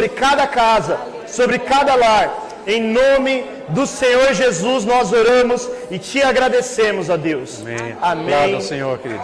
sobre cada casa, sobre cada lar. Em nome do Senhor Jesus nós oramos e te agradecemos, ó Deus. Amém. Amém. Obrigado ao Senhor, querido.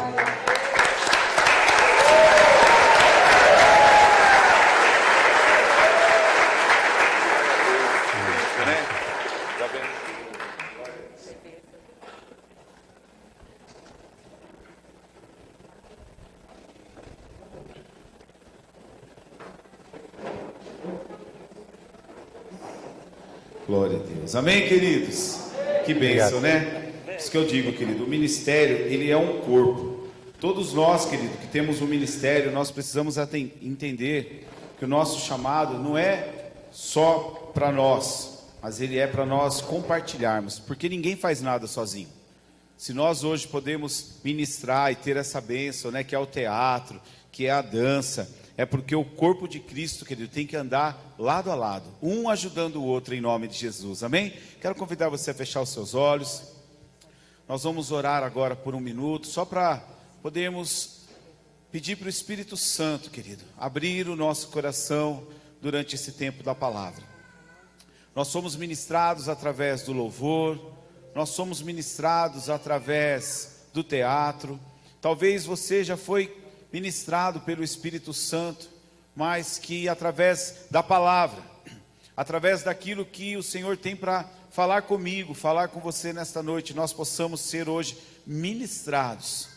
Glória a Deus. Amém, queridos? Que bênção, né? Isso que eu digo, querido. O ministério, ele é um corpo. Todos nós, querido, que temos um ministério, nós precisamos entender que o nosso chamado não é só para nós, mas ele é para nós compartilharmos, porque ninguém faz nada sozinho. Se nós hoje podemos ministrar e ter essa bênção, né, que é o teatro, que é a dança, é porque o corpo de Cristo, querido, tem que andar lado a lado, um ajudando o outro em nome de Jesus, amém? Quero convidar você a fechar os seus olhos. Nós vamos orar agora por um minuto, só para podermos pedir para o Espírito Santo, querido, abrir o nosso coração durante esse tempo da palavra. Nós somos ministrados através do louvor, nós somos ministrados através do teatro. Talvez você já foi ministrado pelo Espírito Santo, mas que através da palavra, através daquilo que o Senhor tem para falar comigo, falar com você nesta noite, nós possamos ser hoje ministrados.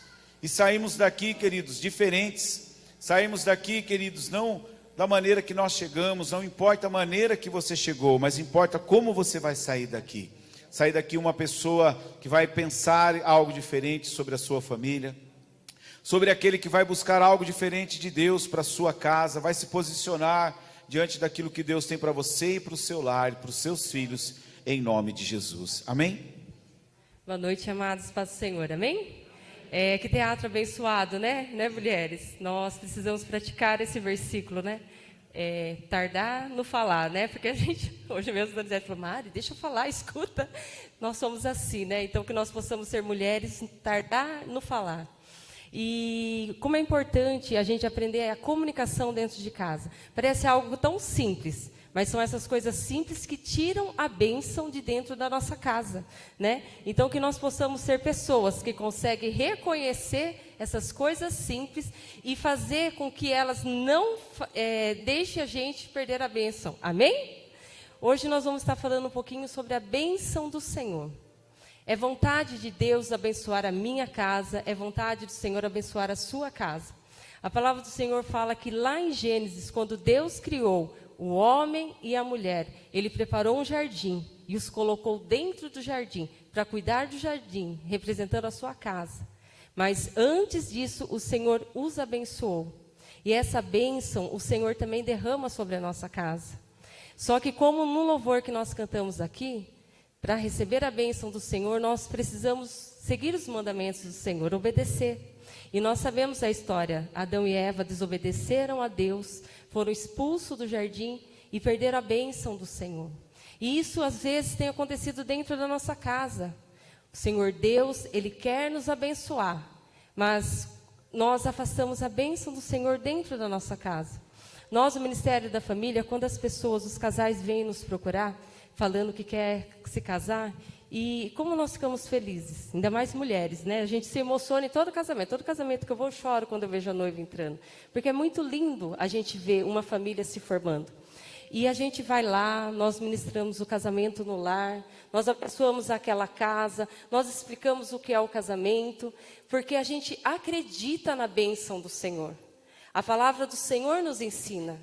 E saímos daqui, queridos, diferentes. Saímos daqui, queridos, não da maneira que nós chegamos, não importa a maneira que você chegou, mas importa como você vai sair daqui. Sair daqui uma pessoa que vai pensar algo diferente sobre a sua família, sobre aquele que vai buscar algo diferente de Deus para a sua casa, vai se posicionar diante daquilo que Deus tem para você e para o seu lar, para os seus filhos, em nome de Jesus. Amém? Boa noite, amados, paz do Senhor, amém? Que teatro abençoado, né, mulheres? Nós precisamos praticar esse versículo, né? Tardar no falar, né? Porque a gente, hoje mesmo, a Donizete falou, Mari, deixa eu falar, escuta. Nós somos assim, né? Então, que nós possamos ser mulheres, tardar no falar. E como é importante a gente aprender a comunicação dentro de casa. Parece algo tão simples, mas são essas coisas simples que tiram a bênção de dentro da nossa casa, né? Então, que nós possamos ser pessoas que conseguem reconhecer essas coisas simples e fazer com que elas não deixem a gente perder a bênção. Amém? Hoje nós vamos estar falando um pouquinho sobre a bênção do Senhor. É vontade de Deus abençoar a minha casa, é vontade do Senhor abençoar a sua casa. A palavra do Senhor fala que lá em Gênesis, quando Deus criou o homem e a mulher, Ele preparou um jardim e os colocou dentro do jardim, para cuidar do jardim, representando a sua casa. Mas antes disso, o Senhor os abençoou. E essa bênção, o Senhor também derrama sobre a nossa casa. Só que como no louvor que nós cantamos aqui, para receber a bênção do Senhor, nós precisamos seguir os mandamentos do Senhor, obedecer. E nós sabemos a história. Adão e Eva desobedeceram a Deus, foram expulsos do jardim e perderam a bênção do Senhor. E isso, às vezes, tem acontecido dentro da nossa casa. O Senhor Deus, Ele quer nos abençoar, mas nós afastamos a bênção do Senhor dentro da nossa casa. Nós, o Ministério da Família, quando as pessoas, os casais vêm nos procurar, falando que quer se casar, e como nós ficamos felizes, ainda mais mulheres, né? A gente se emociona em todo casamento que eu vou, eu choro quando eu vejo a noiva entrando, porque é muito lindo a gente ver uma família se formando. E a gente vai lá, nós ministramos o casamento no lar, nós abençoamos aquela casa, nós explicamos o que é o casamento, porque a gente acredita na bênção do Senhor. A palavra do Senhor nos ensina.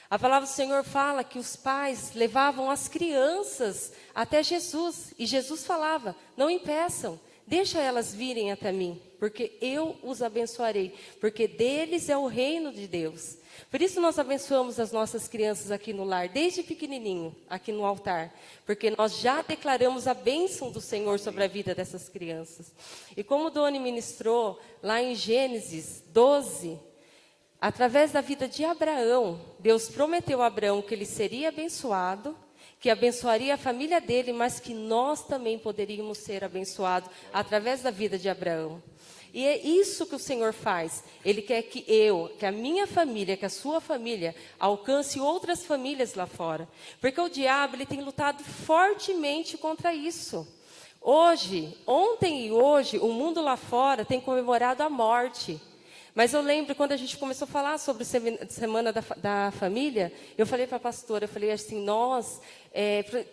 A palavra do Senhor fala que os pais levavam as crianças até Jesus. E Jesus falava, não impeçam, deixa elas virem até mim, porque eu os abençoarei. Porque deles é o reino de Deus. Por isso nós abençoamos as nossas crianças aqui no lar, desde pequenininho, aqui no altar. Porque nós já declaramos a bênção do Senhor sobre a vida dessas crianças. E como o Doni ministrou lá em Gênesis 12... através da vida de Abraão, Deus prometeu a Abraão que ele seria abençoado, que abençoaria a família dele, mas que nós também poderíamos ser abençoados através da vida de Abraão. E é isso que o Senhor faz. Ele quer que que a minha família, que a sua família, alcance outras famílias lá fora. Porque o diabo, ele tem lutado fortemente contra isso. Ontem e hoje, o mundo lá fora tem comemorado a morte. Mas eu lembro quando a gente começou a falar sobre a Semana da Família, eu falei para a pastora, eu falei assim, nós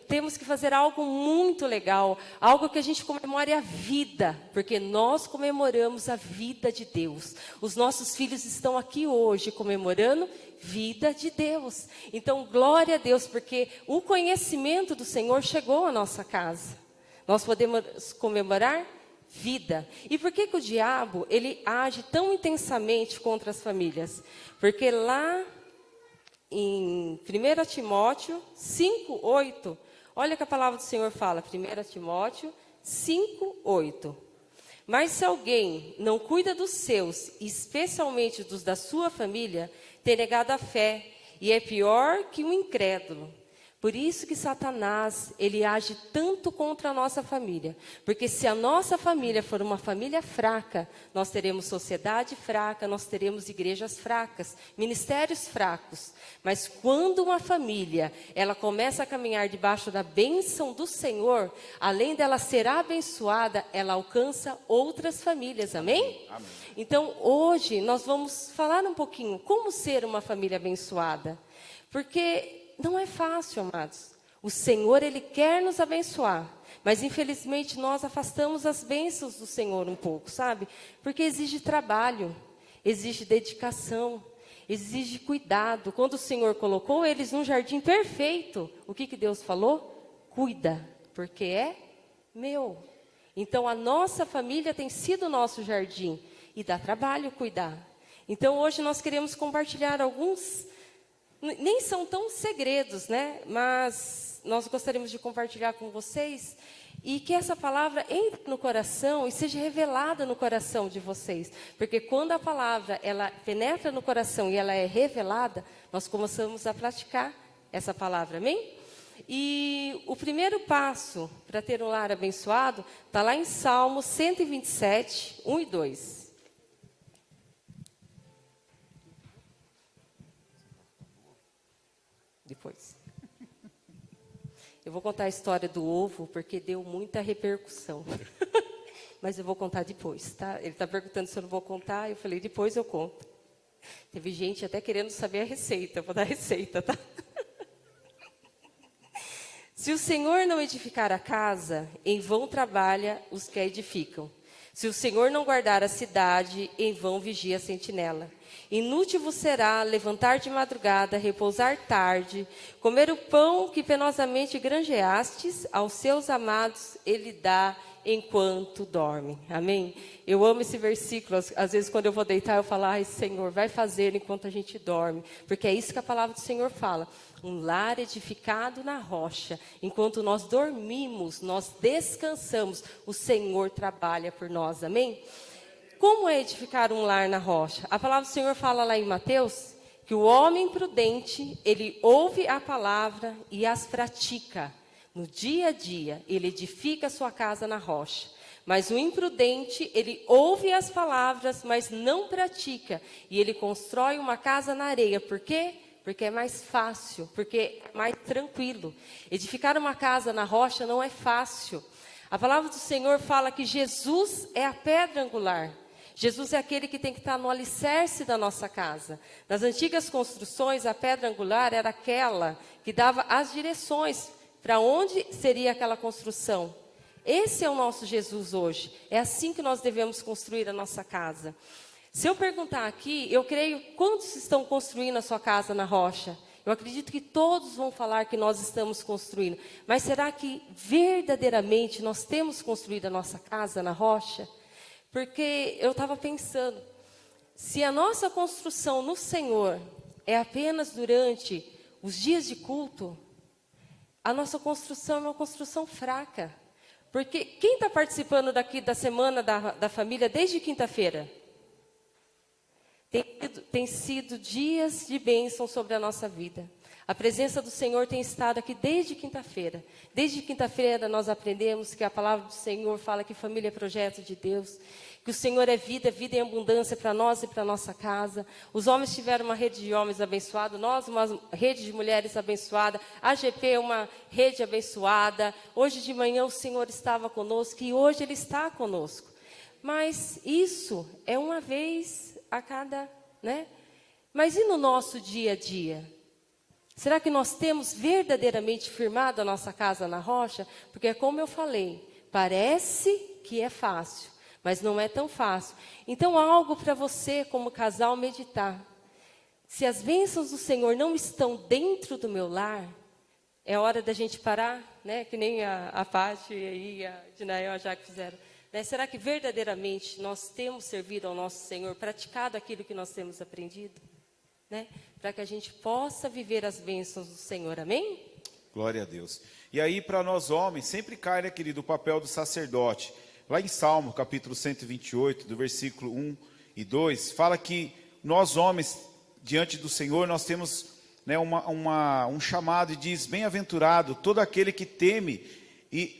temos que fazer algo muito legal, algo que a gente comemore a vida, porque nós comemoramos a vida de Deus. Os nossos filhos estão aqui hoje comemorando vida de Deus. Então, glória a Deus, porque o conhecimento do Senhor chegou à nossa casa. Nós podemos comemorar vida. E por que o diabo, ele age tão intensamente contra as famílias? Porque lá em 1 Timóteo 5:8, olha que a palavra do Senhor fala, 1 Timóteo 5:8. Mas se alguém não cuida dos seus, especialmente dos da sua família, tem negado a fé e é pior que um incrédulo. Por isso que Satanás, ele age tanto contra a nossa família. Porque se a nossa família for uma família fraca, nós teremos sociedade fraca, nós teremos igrejas fracas, ministérios fracos. Mas quando uma família, ela começa a caminhar debaixo da bênção do Senhor, além dela ser abençoada, ela alcança outras famílias, amém? Amém. Então, hoje, nós vamos falar um pouquinho como ser uma família abençoada. Porque não é fácil, amados. O Senhor, Ele quer nos abençoar. Mas, infelizmente, nós afastamos as bênçãos do Senhor um pouco, sabe? Porque exige trabalho, exige dedicação, exige cuidado. Quando o Senhor colocou eles num jardim perfeito, o que Deus falou? Cuida, porque é meu. Então, a nossa família tem sido o nosso jardim. E dá trabalho cuidar. Então, hoje nós queremos compartilhar alguns... Nem são tão segredos, né? Mas nós gostaríamos de compartilhar com vocês e que essa palavra entre no coração e seja revelada no coração de vocês. Porque quando a palavra, ela penetra no coração e ela é revelada, nós começamos a praticar essa palavra, amém? E o primeiro passo para ter um lar abençoado está lá em Salmo 127, 1 e 2. Depois. Eu vou contar a história do ovo, porque deu muita repercussão. Mas eu vou contar depois, tá? Ele está perguntando se eu não vou contar, eu falei, depois eu conto. Teve gente até querendo saber a receita, eu vou dar a receita, tá? Se o Senhor não edificar a casa, em vão trabalha os que a edificam. Se o Senhor não guardar a cidade, em vão vigia a sentinela. Inútil vos será levantar de madrugada, repousar tarde, comer o pão que penosamente granjeastes, aos seus amados ele dá enquanto dorme. Amém? Eu amo esse versículo. Às vezes, quando eu vou deitar, eu falo, ai, Senhor, vai fazer enquanto a gente dorme. Porque é isso que a palavra do Senhor fala. Um lar edificado na rocha. Enquanto nós dormimos, nós descansamos, o Senhor trabalha por nós. Amém? Como é edificar um lar na rocha? A palavra do Senhor fala lá em Mateus que o homem prudente, ele ouve a palavra e as pratica. No dia a dia, ele edifica a sua casa na rocha. Mas o imprudente, ele ouve as palavras, mas não pratica. E ele constrói uma casa na areia. Por quê? Porque é mais fácil, porque é mais tranquilo. Edificar uma casa na rocha não é fácil. A palavra do Senhor fala que Jesus é a pedra angular. Jesus é aquele que tem que estar no alicerce da nossa casa. Nas antigas construções, a pedra angular era aquela que dava as direções para onde seria aquela construção. Esse é o nosso Jesus hoje. É assim que nós devemos construir a nossa casa. Se eu perguntar aqui, eu creio, quantos estão construindo a sua casa na rocha? Eu acredito que todos vão falar que nós estamos construindo. Mas será que verdadeiramente nós temos construído a nossa casa na rocha? Porque eu estava pensando, se a nossa construção no Senhor é apenas durante os dias de culto, a nossa construção é uma construção fraca. Porque quem está participando daqui da Semana da Família desde quinta-feira? Tem sido dias de bênção sobre a nossa vida. A presença do Senhor tem estado aqui desde quinta-feira. Desde quinta-feira nós aprendemos que a palavra do Senhor fala que família é projeto de Deus, que o Senhor é vida em abundância para nós e para nossa casa. Os homens tiveram uma rede de homens abençoada, nós uma rede de mulheres abençoada, a GP uma rede abençoada. Hoje de manhã o Senhor estava conosco e hoje Ele está conosco. Mas isso é uma vez a cada, né? Mas e no nosso dia a dia? Será que nós temos verdadeiramente firmado a nossa casa na rocha? Porque como eu falei, parece que é fácil, mas não é tão fácil. Então, há algo para você, como casal, meditar. Se as bênçãos do Senhor não estão dentro do meu lar, é hora da gente parar, né? Que nem a Paty e a Dinael, a Jaque fizeram. Né? Será que verdadeiramente nós temos servido ao nosso Senhor, praticado aquilo que nós temos aprendido? Né? Para que a gente possa viver as bênçãos do Senhor, amém? Glória a Deus. E aí, para nós homens, sempre cai, né, querido, o papel do sacerdote. Lá em Salmo, capítulo 128, do versículo 1 e 2, fala que nós homens, diante do Senhor, nós temos, né, um chamado e diz: bem-aventurado todo aquele que teme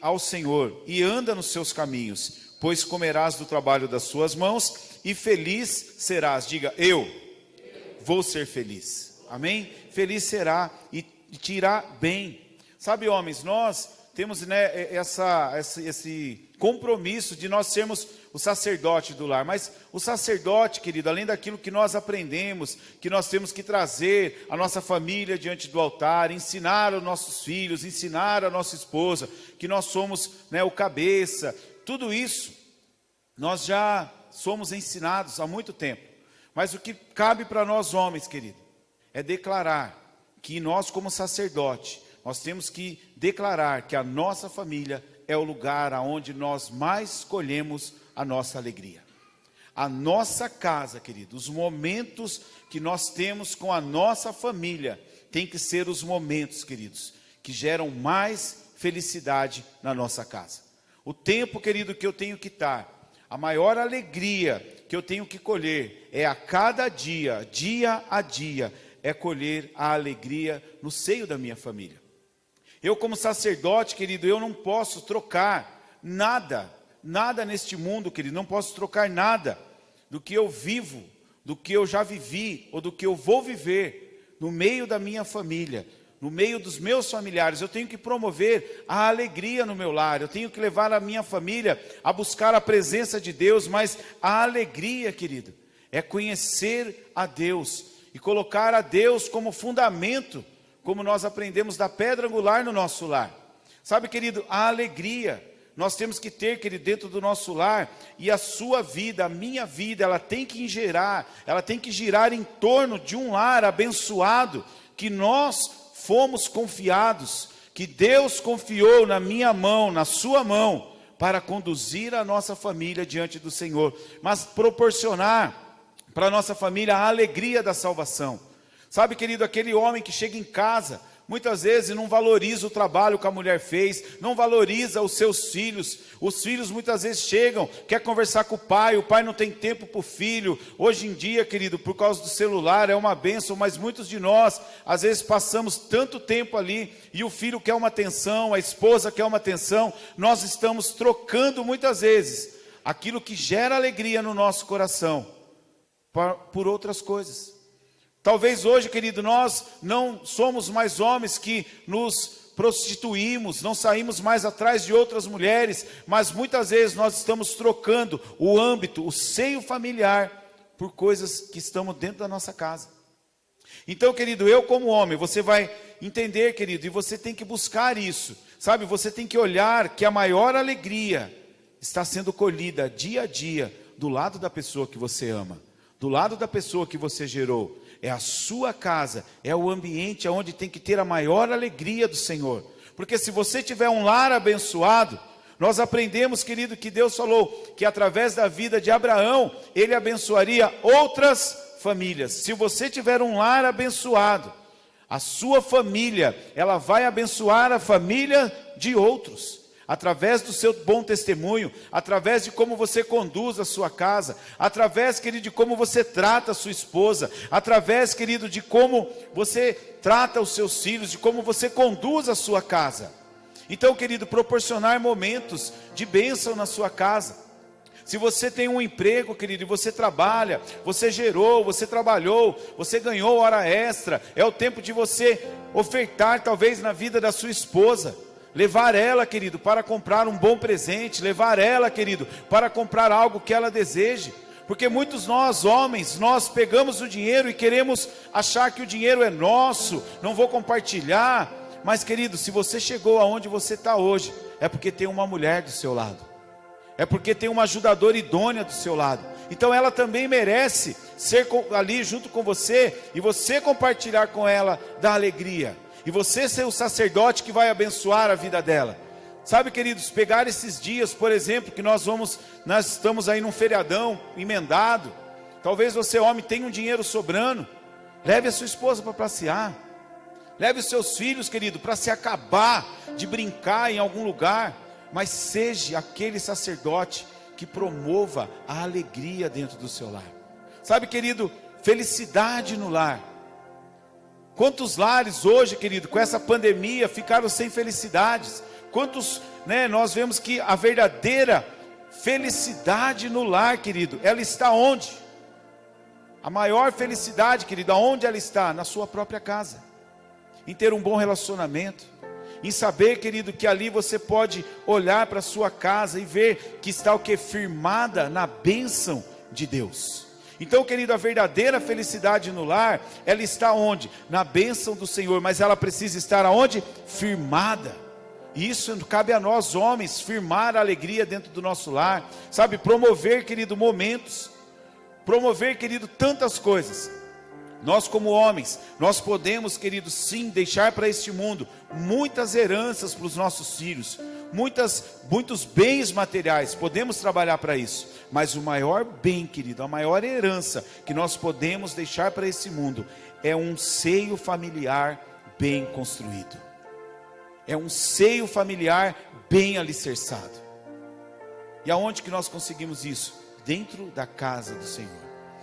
ao Senhor e anda nos seus caminhos, pois comerás do trabalho das suas mãos e feliz serás. Diga, eu vou ser feliz, amém? Feliz será e te irá bem. Sabe, homens, nós temos, né, esse compromisso de nós sermos o sacerdote do lar. Mas o sacerdote, querido, além daquilo que nós aprendemos, que nós temos que trazer a nossa família diante do altar, ensinar aos nossos filhos, ensinar a nossa esposa, que nós somos, né, o cabeça, tudo isso nós já somos ensinados há muito tempo. Mas o que cabe para nós homens, querido, é declarar que nós, como sacerdote, nós temos que declarar que a nossa família é o lugar onde nós mais escolhemos a nossa alegria. A nossa casa, querido, os momentos que nós temos com a nossa família, tem que ser os momentos, queridos, que geram mais felicidade na nossa casa. O tempo, querido, que eu tenho que estar, a maior alegria que eu tenho que colher é a cada dia, dia a dia, é colher a alegria no seio da minha família. Eu, como sacerdote, querido, eu não posso trocar nada neste mundo, querido, não posso trocar nada do que eu vivo, do que eu já vivi, ou do que eu vou viver no meio da minha família, no meio dos meus familiares. Eu tenho que promover a alegria no meu lar, eu tenho que levar a minha família a buscar a presença de Deus, mas a alegria, querido, é conhecer a Deus e colocar a Deus como fundamento, como nós aprendemos da pedra angular no nosso lar. Sabe, querido, a alegria nós temos que ter, querido, dentro do nosso lar, e a sua vida, a minha vida, ela tem que girar em torno de um lar abençoado, que nós fomos confiados, que Deus confiou na minha mão, na sua mão, para conduzir a nossa família diante do Senhor, mas proporcionar para a nossa família a alegria da salvação. Sabe, querido, aquele homem que chega em casa, muitas vezes não valoriza o trabalho que a mulher fez, não valoriza os seus filhos. Os filhos muitas vezes chegam, quer conversar com o pai não tem tempo para o filho. Hoje em dia, querido, por causa do celular é uma bênção, mas muitos de nós, às vezes passamos tanto tempo ali, e o filho quer uma atenção, a esposa quer uma atenção, nós estamos trocando muitas vezes aquilo que gera alegria no nosso coração, por outras coisas. Talvez hoje, querido, nós não somos mais homens que nos prostituímos, não saímos mais atrás de outras mulheres, mas muitas vezes nós estamos trocando o âmbito, o seio familiar, por coisas que estão dentro da nossa casa. Então, querido, eu como homem, você vai entender, querido, e você tem que buscar isso, sabe? Você tem que olhar que a maior alegria está sendo colhida dia a dia do lado da pessoa que você ama, do lado da pessoa que você gerou. É a sua casa, é o ambiente onde tem que ter a maior alegria do Senhor. Porque se você tiver um lar abençoado, nós aprendemos, querido, que Deus falou que através da vida de Abraão, Ele abençoaria outras famílias. Se você tiver um lar abençoado, a sua família, ela vai abençoar a família de outros. através do seu bom testemunho, através de como você conduz a sua casa, através, querido, de como você trata a sua esposa, através, querido, de como você trata os seus filhos, de como você conduz a sua casa. Então, querido, proporcionar momentos de bênção na sua casa. Se você tem um emprego, querido, e você trabalha, você gerou, você trabalhou, você ganhou hora extra, é o tempo de você ofertar talvez na vida da sua esposa, levar ela, querido, para comprar um bom presente, levar ela, querido, para comprar algo que ela deseje, porque muitos nós, homens, nós pegamos o dinheiro e queremos achar que o dinheiro é nosso, não vou compartilhar, mas, querido, se você chegou aonde você está hoje, é porque tem uma mulher do seu lado. É porque tem uma ajudadora idônea do seu lado. Então ela também merece ser ali junto com você, e você compartilhar com ela da alegria, e você ser o sacerdote que vai abençoar a vida dela. Sabe, queridos, pegar esses dias, por exemplo, que nós estamos aí num feriadão emendado. Talvez você, homem, tenha um dinheiro sobrando. Leve a sua esposa para passear. Leve os seus filhos, querido, para se acabar de brincar em algum lugar. Mas seja aquele sacerdote que promova a alegria dentro do seu lar. Sabe, querido, felicidade no lar. Quantos lares hoje, querido, com essa pandemia ficaram sem felicidades? Quantos, nós vemos que a verdadeira felicidade no lar, querido, ela está onde? A maior felicidade, querido, aonde ela está? Na sua própria casa. Em ter um bom relacionamento. Em saber, querido, que ali você pode olhar para a sua casa e ver que está o que? Firmada na bênção de Deus. Então, querido, a verdadeira felicidade no lar, ela está onde? Na bênção do Senhor, mas ela precisa estar aonde? Firmada. E isso cabe a nós, homens, firmar a alegria dentro do nosso lar, sabe, promover, querido, momentos, promover, querido, tantas coisas. Nós como homens, nós podemos, queridos, sim, deixar para este mundo muitas heranças para os nossos filhos, muitos bens materiais, podemos trabalhar para isso, mas o maior bem, querido, a maior herança que nós podemos deixar para esse mundo, é um seio familiar bem construído, é um seio familiar bem alicerçado. E aonde que nós conseguimos isso? Dentro da casa do Senhor,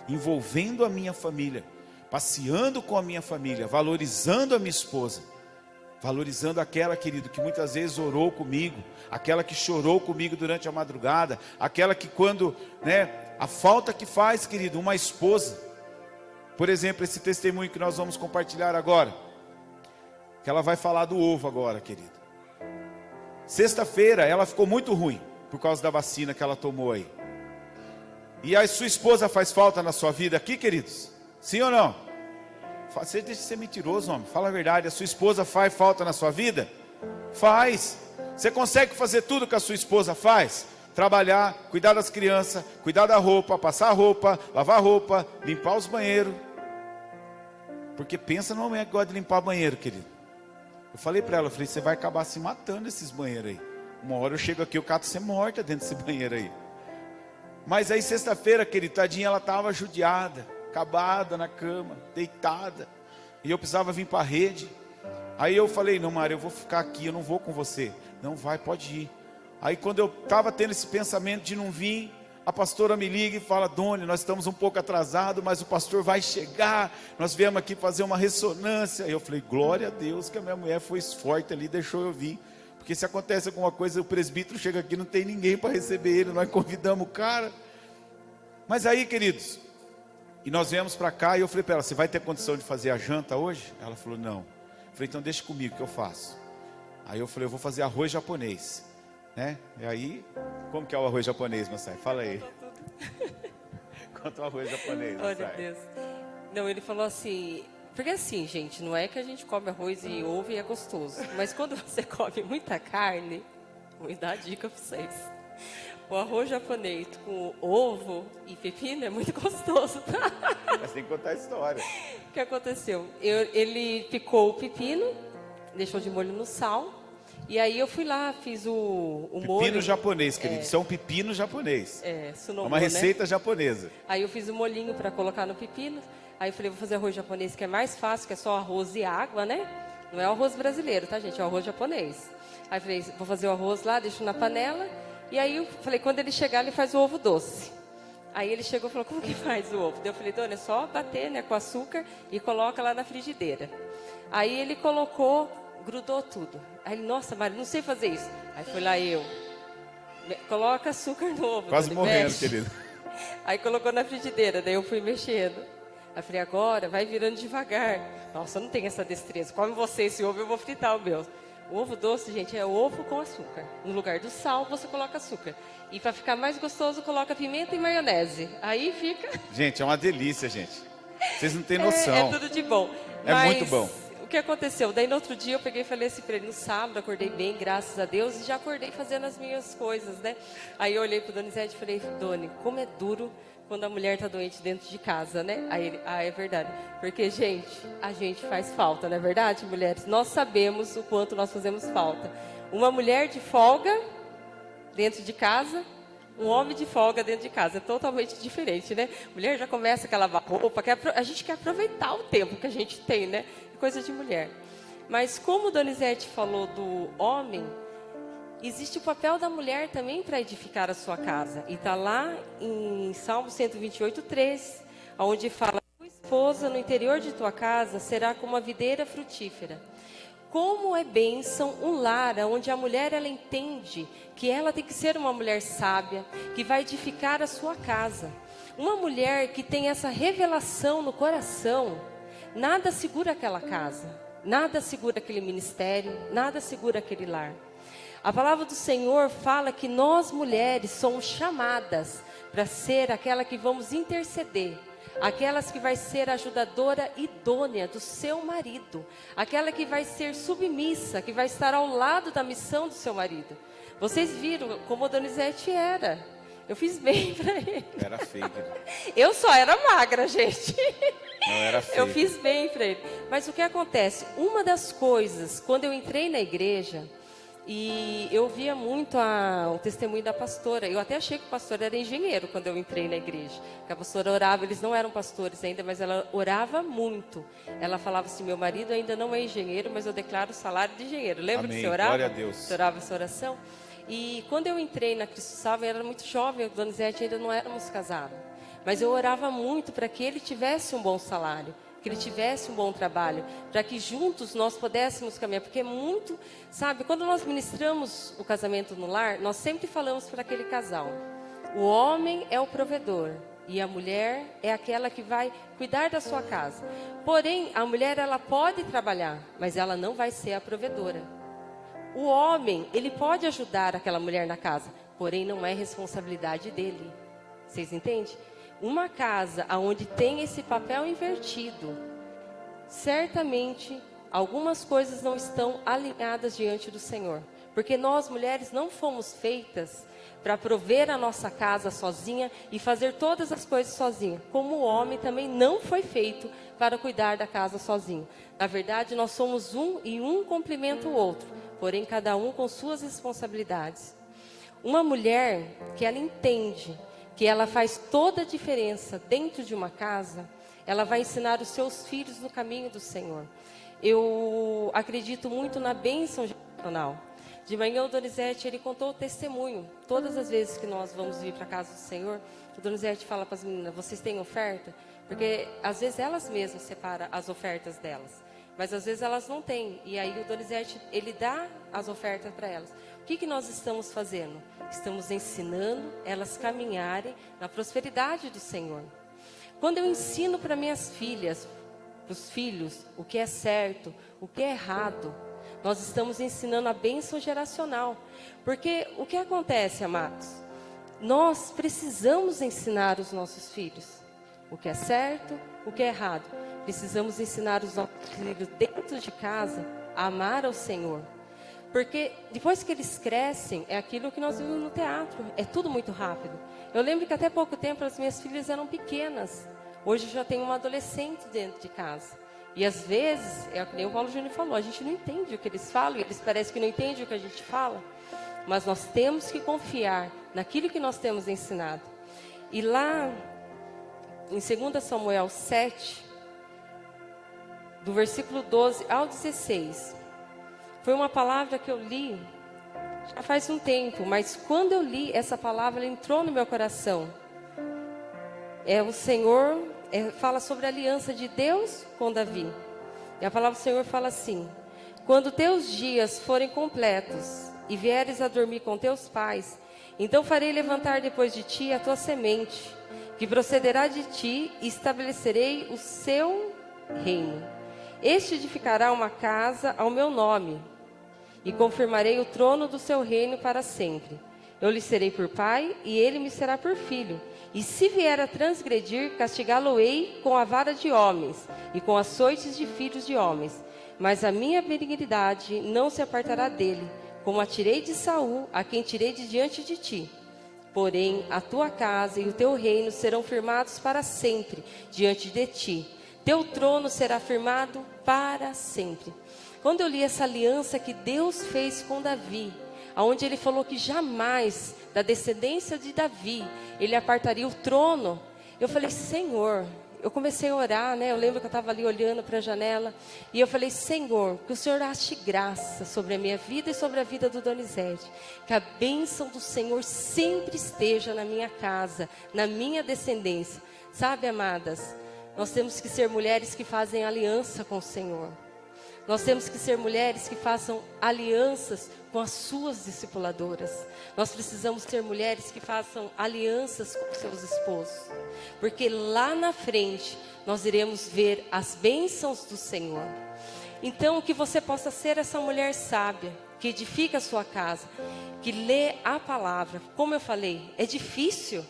envolvendo a minha família, passeando com a minha família, valorizando a minha esposa, valorizando aquela, querido, que muitas vezes orou comigo, aquela que chorou comigo durante a madrugada, aquela que quando, a falta que faz, querido, uma esposa. Por exemplo, esse testemunho que nós vamos compartilhar agora, que ela vai falar do ovo agora, querido. Sexta-feira ela ficou muito ruim, por causa da vacina que ela tomou aí. E a sua esposa faz falta na sua vida aqui, queridos? Sim ou não? Você deixa de ser mentiroso, homem. Fala a verdade. A sua esposa faz falta na sua vida? Faz. Você consegue fazer tudo que a sua esposa faz? Trabalhar, cuidar das crianças, cuidar da roupa, passar roupa, lavar roupa, limpar os banheiros. Porque pensa numa mulher que gosta de limpar banheiro, querido. Eu falei para ela, você vai acabar se matando esses banheiros aí. Uma hora eu chego aqui, eu cato você morta dentro desse banheiro aí. Mas aí sexta-feira, querido, tadinha, ela estava judiada, acabada na cama, deitada, e eu precisava vir para a rede. Aí eu falei, não, Maria, eu vou ficar aqui, eu não vou com você. Não, vai, pode ir. Aí quando eu estava tendo esse pensamento de não vir, a pastora me liga e fala, Doni, nós estamos um pouco atrasados, mas o pastor vai chegar, nós viemos aqui fazer uma ressonância. Aí eu falei, glória a Deus que a minha mulher foi forte ali, deixou eu vir. Porque se acontece alguma coisa, o presbítero chega aqui, não tem ninguém para receber ele, nós convidamos o cara. Mas aí, queridos, e nós viemos para cá e eu falei para ela, você vai ter condição de fazer a janta hoje? Ela falou, não. Eu falei, então deixa comigo que eu faço. Aí eu falei, eu vou fazer arroz japonês, E aí, como que é o arroz japonês, Massai? Fala aí. Quanto o arroz japonês, Massai? Olha Deus. Não, ele falou assim, porque assim, gente, não é que a gente come arroz e ovo e é gostoso, mas quando você come muita carne, vou dar a dica para vocês. O arroz japonês com ovo e pepino é muito gostoso, tá? Mas tem que contar a história. O que aconteceu? Ele picou o pepino, deixou de molho no sal. E aí eu fui lá, fiz o molho. Pepino japonês, querido. Isso é um pepino japonês. Sunomo, é uma receita japonesa. Aí eu fiz o molhinho para colocar no pepino. Aí eu falei, vou fazer arroz japonês que é mais fácil, que é só arroz e água, Não é o arroz brasileiro, tá, gente? É o arroz japonês. Aí eu falei, vou fazer o arroz lá, deixo na panela. E aí eu falei, quando ele chegar, ele faz o ovo doce. Aí ele chegou e falou, como que faz o ovo? Daí eu falei, dona, é só bater, né, com açúcar e coloca lá na frigideira. Aí ele colocou, grudou tudo. Aí ele, nossa, Maria, não sei fazer isso. Aí foi lá eu, coloca açúcar no ovo. Quase dona, morrendo, mexe. querido. Aí colocou na frigideira, daí eu fui mexendo. Aí eu falei, agora vai virando devagar. Nossa, eu não tenho essa destreza. Come você esse ovo, eu vou fritar o meu. O ovo doce, gente, é ovo com açúcar. No lugar do sal, você coloca açúcar. E para ficar mais gostoso, coloca pimenta e maionese. Aí fica... Gente, é uma delícia, gente. Vocês não têm noção. É tudo de bom. É Mas muito bom. o que aconteceu? Daí no outro dia eu peguei e falei assim para ele, no sábado, acordei bem, graças a Deus, e já acordei fazendo as minhas coisas, né? Aí eu olhei pro Donizete e falei, Doni, como é duro quando a mulher tá doente dentro de casa, né? Aí ele, é verdade. Porque, gente, a gente faz falta, não é verdade, mulheres? Nós sabemos o quanto nós fazemos falta. Uma mulher de folga dentro de casa, um homem de folga dentro de casa. É totalmente diferente, né? Mulher já começa a lavar roupa, a gente quer aproveitar o tempo que a gente tem, né? Coisa de mulher. Mas como o Donizete falou do homem, existe o papel da mulher também para edificar a sua casa. E está lá em Salmo 128:3, onde fala: tua esposa no interior de tua casa será como uma videira frutífera. Como é bênção um lar onde a mulher ela entende que ela tem que ser uma mulher sábia, que vai edificar a sua casa. Uma mulher que tem essa revelação no coração, nada segura aquela casa, nada segura aquele ministério, nada segura aquele lar. A palavra do Senhor fala que nós mulheres somos chamadas para ser aquela que vamos interceder, aquelas que vai ser ajudadora idônea do seu marido, aquela que vai ser submissa, que vai estar ao lado da missão do seu marido. Vocês viram como o Donizete era. Eu fiz bem para ele. Era feio. Eu só era magra, gente. Não, era feio. Eu fiz bem para ele. Mas o que acontece? Uma das coisas, quando eu entrei na igreja, e eu via muito o testemunho da pastora. Eu até achei que o pastor era engenheiro quando eu entrei na igreja. Que a pastora orava, eles não eram pastores ainda, mas ela orava muito. Ela falava assim, meu marido ainda não é engenheiro, mas eu declaro o salário de engenheiro. Lembra que você orava? Glória a Deus. Você orava essa oração? E quando eu entrei na Cristo Salve, eu era muito jovem, o Donizete ainda não éramos casados. Mas eu orava muito para que ele tivesse um bom salário, que ele tivesse um bom trabalho, para que juntos nós pudéssemos caminhar. Porque muito, sabe, quando nós ministramos o casamento no lar, nós sempre falamos para aquele casal: o homem é o provedor e a mulher é aquela que vai cuidar da sua casa. Porém, a mulher ela pode trabalhar, mas ela não vai ser a provedora. O homem, ele pode ajudar aquela mulher na casa, porém não é responsabilidade dele. Vocês entendem? Uma casa onde tem esse papel invertido, certamente algumas coisas não estão alinhadas diante do Senhor. Porque nós mulheres não fomos feitas para prover a nossa casa sozinha e fazer todas as coisas sozinha. Como o homem também não foi feito para cuidar da casa sozinho. Na verdade, nós somos um e um complementa o outro. Porém, cada um com suas responsabilidades. Uma mulher que ela entende que ela faz toda a diferença dentro de uma casa, ela vai ensinar os seus filhos no caminho do Senhor. Eu acredito muito na bênção geracional. De manhã o Donizete, ele contou o testemunho. Todas as vezes que nós vamos vir para a casa do Senhor, o Donizete fala para as meninas, vocês têm oferta? Porque às vezes elas mesmas separam as ofertas delas. Mas às vezes elas não têm. E aí o Donizete, ele dá as ofertas para elas. O que nós estamos fazendo? Estamos ensinando elas caminharem na prosperidade do Senhor. Quando eu ensino para minhas filhas, para os filhos, o que é certo, o que é errado, nós estamos ensinando a bênção geracional. Porque o que acontece, amados? Nós precisamos ensinar os nossos filhos o que é certo, o que é errado. Precisamos ensinar os nossos filhos dentro de casa a amar ao Senhor. Porque depois que eles crescem, é aquilo que nós vimos no teatro. É tudo muito rápido. Eu lembro que até pouco tempo as minhas filhas eram pequenas. Hoje já tem uma adolescente dentro de casa. E às vezes, é o que nem o Paulo Júnior falou, a gente não entende o que eles falam, e eles parecem que não entendem o que a gente fala. Mas nós temos que confiar naquilo que nós temos ensinado. E lá, em 2 Samuel 7, do versículo 12 ao 16. Foi uma palavra que eu li já faz um tempo, mas quando eu li essa palavra, ela entrou no meu coração. O Senhor fala sobre a aliança de Deus com Davi. E a palavra do Senhor fala assim: quando teus dias forem completos e vieres a dormir com teus pais, então farei levantar depois de ti a tua semente, que procederá de ti, e estabelecerei o seu reino. Este edificará uma casa ao meu nome, e confirmarei o trono do seu reino para sempre. Eu lhe serei por pai, e ele me será por filho. E se vier a transgredir, castigá-lo-ei com a vara de homens, e com açoites de filhos de homens. Mas a minha benignidade não se apartará dele, como a tirei de Saul, a quem tirei de diante de ti. Porém, a tua casa e o teu reino serão firmados para sempre diante de ti. Teu trono será firmado para sempre. Quando eu li essa aliança que Deus fez com Davi, onde ele falou que jamais, da descendência de Davi, ele apartaria o trono, eu falei: Senhor, eu comecei a orar, né? Eu lembro que eu estava ali olhando para a janela, e eu falei: Senhor, que o Senhor ache graça sobre a minha vida e sobre a vida do Donizete, que a bênção do Senhor sempre esteja na minha casa, na minha descendência. Sabe, amadas, nós temos que ser mulheres que fazem aliança com o Senhor. Nós temos que ser mulheres que façam alianças com as suas discipuladoras. Nós precisamos ser mulheres que façam alianças com seus esposos. Porque lá na frente nós iremos ver as bênçãos do Senhor. Então, que você possa ser essa mulher sábia, que edifica a sua casa, que lê a palavra. Como eu falei, é difícil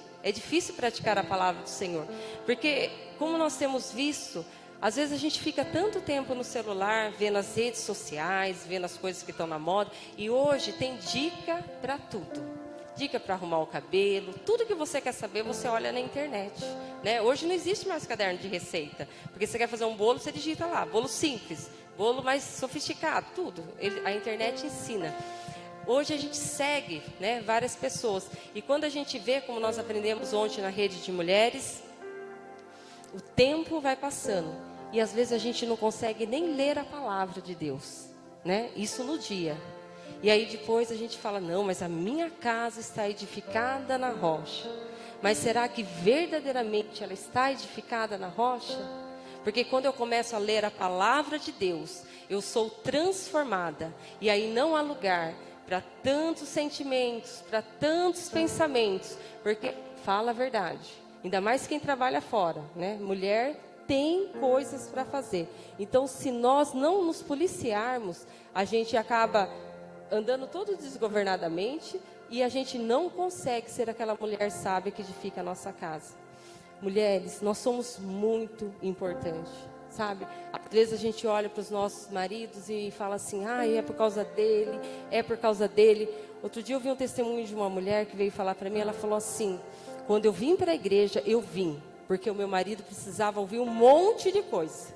praticar a palavra do Senhor. Porque, como nós temos visto, às vezes a gente fica tanto tempo no celular, vendo as redes sociais, vendo as coisas que estão na moda. E hoje tem dica para tudo. Dica para arrumar o cabelo. Tudo que você quer saber, você olha na internet, né? Hoje não existe mais caderno de receita. Porque você quer fazer um bolo, você digita lá. Bolo simples, bolo mais sofisticado, tudo. A internet ensina. Hoje a gente segue, né, várias pessoas. E quando a gente vê, como nós aprendemos ontem na rede de mulheres, o tempo vai passando. E às vezes a gente não consegue nem ler a palavra de Deus, né? Isso no dia. E aí depois a gente fala: não, mas a minha casa está edificada na rocha. Mas será que verdadeiramente ela está edificada na rocha? Porque quando eu começo a ler a palavra de Deus, eu sou transformada. E aí não há lugar para tantos sentimentos, para tantos pensamentos. Porque fala a verdade. Ainda mais quem trabalha fora, né? Mulher tem coisas para fazer. Então, se nós não nos policiarmos, a gente acaba andando todo desgovernadamente e a gente não consegue ser aquela mulher sábia que edifica a nossa casa. Mulheres, nós somos muito importantes, sabe? Às vezes a gente olha para os nossos maridos e fala assim: é por causa dele, é por causa dele. Outro dia eu vi um testemunho de uma mulher que veio falar para mim. Ela falou assim: quando eu vim para a igreja, eu vim porque o meu marido precisava ouvir um monte de coisa.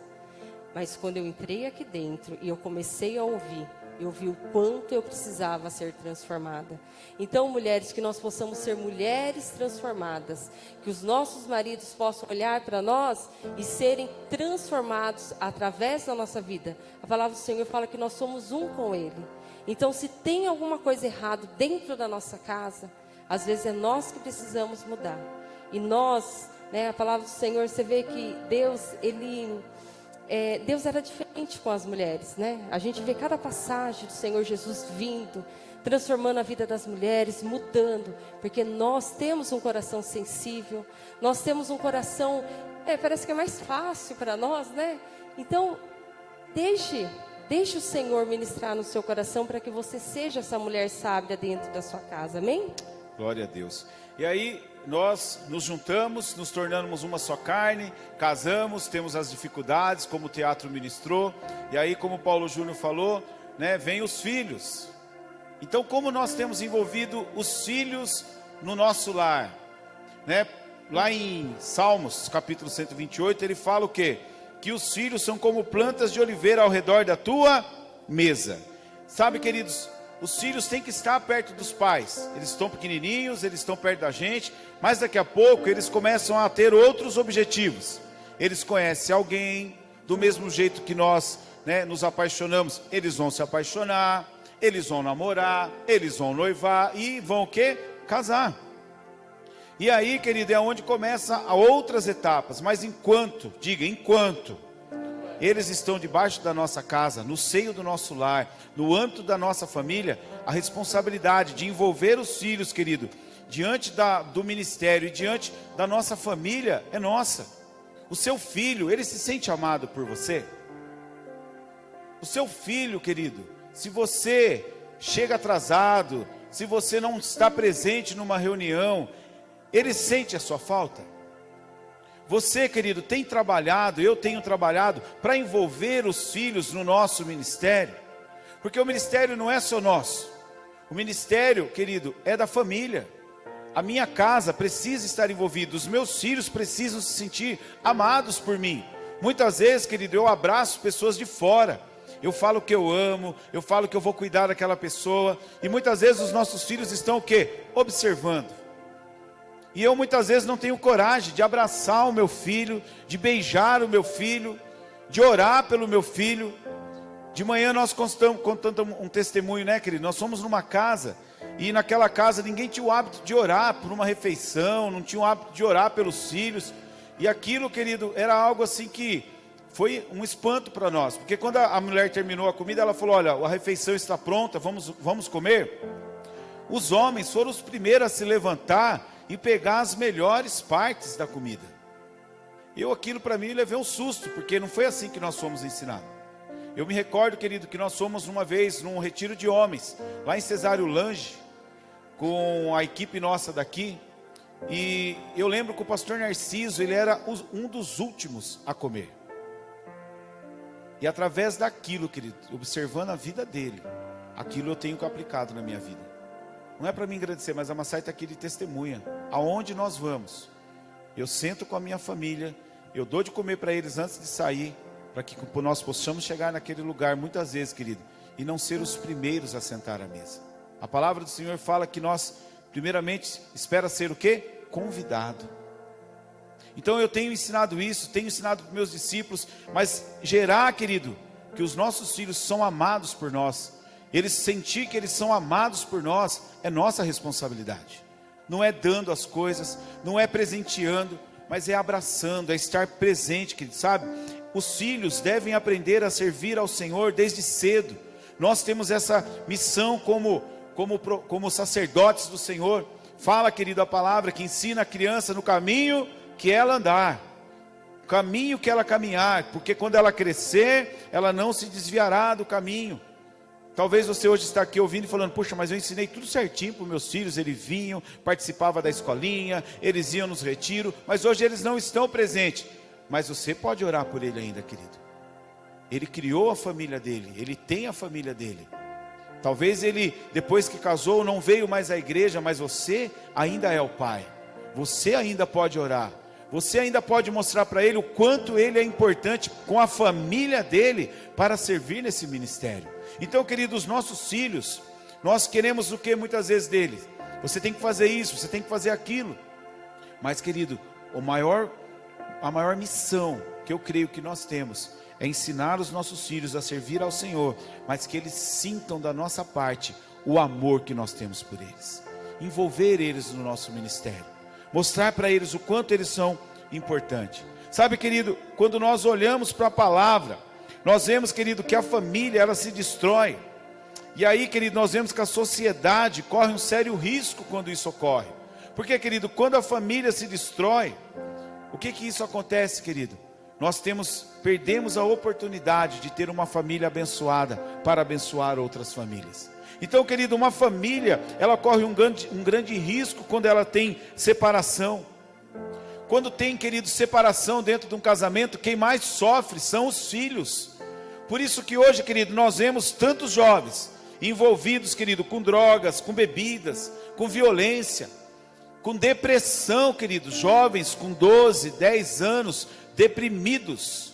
Mas quando eu entrei aqui dentro e eu comecei a ouvir, eu vi o quanto eu precisava ser transformada. Então, mulheres, que nós possamos ser mulheres transformadas, que os nossos maridos possam olhar para nós e serem transformados através da nossa vida. A palavra do Senhor fala que nós somos um com Ele. Então, se tem alguma coisa errada dentro da nossa casa, às vezes é nós que precisamos mudar. E nós, né, a palavra do Senhor, você vê que Deus, Deus era diferente com as mulheres, né? A gente vê cada passagem do Senhor Jesus vindo, transformando a vida das mulheres, mudando, porque nós temos um coração sensível, nós temos um coração, parece que é mais fácil para nós, né? Então, deixe o Senhor ministrar no seu coração para que você seja essa mulher sábia dentro da sua casa, amém? Glória a Deus. E aí nós nos juntamos, nos tornamos uma só carne, casamos, temos as dificuldades, como o teatro ministrou. E aí, como o Paulo Júnior falou, né, vem os filhos. Então, como nós temos envolvido os filhos no nosso lar, né? Lá em Salmos, capítulo 128, ele fala o quê? Que os filhos são como plantas de oliveira ao redor da tua mesa. Sabe, queridos, os filhos têm que estar perto dos pais. Eles estão pequenininhos, eles estão perto da gente, mas daqui a pouco eles começam a ter outros objetivos. Eles conhecem alguém, do mesmo jeito que nós, né, nos apaixonamos, eles vão se apaixonar, eles vão namorar, eles vão noivar e vão o quê? Casar. E aí, querido, é onde começa outras etapas. Mas enquanto eles estão debaixo da nossa casa, no seio do nosso lar, no âmbito da nossa família, a responsabilidade de envolver os filhos, querido, diante do ministério e diante da nossa família é nossa. O seu filho, ele se sente amado por você? O seu filho, querido, se você chega atrasado, se você não está presente numa reunião, ele sente a sua falta? Você, querido, tem trabalhado, eu tenho trabalhado para envolver os filhos no nosso ministério, porque o ministério não é só nosso, o ministério, querido, é da família. A minha casa precisa estar envolvida, os meus filhos precisam se sentir amados por mim. Muitas vezes, querido, eu abraço pessoas de fora, eu falo que eu amo, eu falo que eu vou cuidar daquela pessoa, e muitas vezes os nossos filhos estão o quê? Observando. E eu muitas vezes não tenho coragem de abraçar o meu filho, de beijar o meu filho, de orar pelo meu filho. De manhã nós contamos um testemunho, né, querido? Nós fomos numa casa, e naquela casa ninguém tinha o hábito de orar por uma refeição, não tinha o hábito de orar pelos filhos. E aquilo, querido, era algo assim que foi um espanto para nós. Porque quando a mulher terminou a comida, ela falou, olha, a refeição está pronta, vamos comer. Os homens foram os primeiros a se levantar e pegar as melhores partes da comida. Aquilo para mim levei um susto, porque não foi assim que nós fomos ensinados. Eu me recordo, querido, que nós fomos uma vez num retiro de homens, lá em Cesário Lange, com a equipe nossa daqui, e eu lembro que o pastor Narciso, ele era um dos últimos a comer. E através daquilo, querido, observando a vida dele, aquilo eu tenho aplicado na minha vida. Não é para me agradecer, mas a Massai está aqui de testemunha. Aonde nós vamos, eu sento com a minha família, eu dou de comer para eles antes de sair, para que nós possamos chegar naquele lugar, muitas vezes, querido, e não ser os primeiros a sentar à mesa. A palavra do Senhor fala que nós, primeiramente, espera ser o quê? Convidado. Então eu tenho ensinado isso, tenho ensinado para meus discípulos, mas gerar, querido, que os nossos filhos são amados por nós, eles sentir que eles são amados por nós, é nossa responsabilidade. Não é dando as coisas, não é presenteando, mas é abraçando, é estar presente, querido, sabe? Os filhos devem aprender a servir ao Senhor desde cedo. Nós temos essa missão como sacerdotes do Senhor. Fala, querido, a palavra que ensina a criança no caminho que ela andar, o caminho que ela caminhar, porque quando ela crescer, ela não se desviará do caminho. Talvez você hoje está aqui ouvindo e falando, puxa, mas eu ensinei tudo certinho para os meus filhos, eles vinham, participavam da escolinha, eles iam nos retiros, mas hoje eles não estão presentes. Mas você pode orar por ele ainda, querido. Ele criou a família dele, ele tem a família dele. Talvez ele, depois que casou, não veio mais à igreja, mas você ainda é o pai. Você ainda pode orar. Você ainda pode mostrar para ele o quanto ele é importante com a família dele para servir nesse ministério. Então, queridos, os nossos filhos, nós queremos o que muitas vezes deles? Você tem que fazer isso, você tem que fazer aquilo. Mas, querido, a maior missão que eu creio que nós temos é ensinar os nossos filhos a servir ao Senhor, mas que eles sintam da nossa parte o amor que nós temos por eles. Envolver eles no nosso ministério. Mostrar para eles o quanto eles são importantes. Sabe, querido, quando nós olhamos para a palavra, nós vemos, querido, que a família, ela se destrói. E aí, querido, nós vemos que a sociedade corre um sério risco quando isso ocorre. Porque, querido, quando a família se destrói, o que isso acontece, querido? Nós perdemos a oportunidade de ter uma família abençoada para abençoar outras famílias. Então, querido, uma família, ela corre um grande risco quando ela tem separação. Quando tem, querido, separação dentro de um casamento, quem mais sofre são os filhos. Por isso que hoje, querido, nós vemos tantos jovens envolvidos, querido, com drogas, com bebidas, com violência, com depressão, querido, jovens com 12, 10 anos, deprimidos.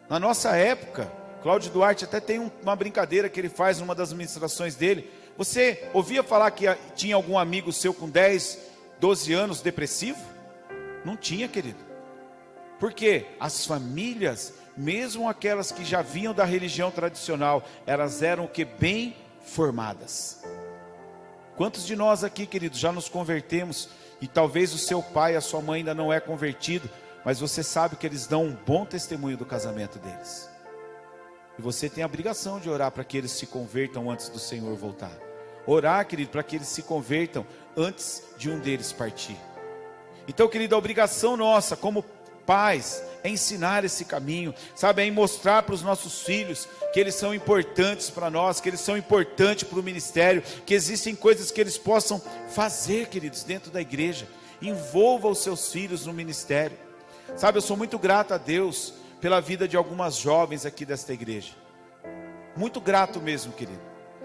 Na nossa época, Cláudio Duarte até tem uma brincadeira que ele faz numa das ministrações dele. Você ouvia falar que tinha algum amigo seu com 10, 12 anos depressivo? Não tinha, querido. Porque as famílias mesmo aquelas que já vinham da religião tradicional, elas eram o que? Bem formadas. Quantos de nós aqui, queridos, já nos convertemos e talvez o seu pai, a sua mãe ainda não é convertido, mas você sabe que eles dão um bom testemunho do casamento deles. E você tem a obrigação de orar para que eles se convertam antes do Senhor voltar. Orar, querido, para que eles se convertam antes de um deles partir. Então, querido, a obrigação nossa como pais é ensinar esse caminho, sabe, é mostrar para os nossos filhos que eles são importantes para nós, que eles são importantes para o ministério, que existem coisas que eles possam fazer, queridos, dentro da igreja. Envolva os seus filhos no ministério. Sabe, eu sou muito grato a Deus pela vida de algumas jovens aqui desta igreja. Muito grato mesmo, querido.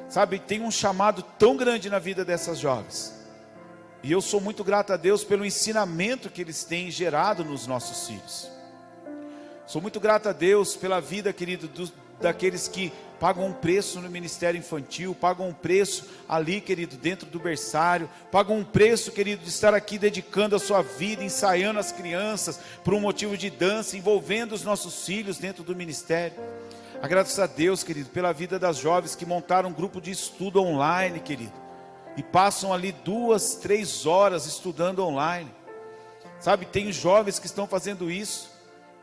Sabe, tem um chamado tão grande na vida dessas jovens. E eu sou muito grato a Deus pelo ensinamento que eles têm gerado nos nossos filhos. Sou muito grato a Deus pela vida, querido, daqueles que pagam um preço no ministério infantil, pagam um preço ali, querido, dentro do berçário, pagam um preço, querido, de estar aqui dedicando a sua vida, ensaiando as crianças, por um motivo de dança, envolvendo os nossos filhos dentro do ministério. Agradeço a Deus, querido, pela vida das jovens que montaram um grupo de estudo online, querido, e passam ali 2, 3 horas estudando online. Sabe, tem jovens que estão fazendo isso,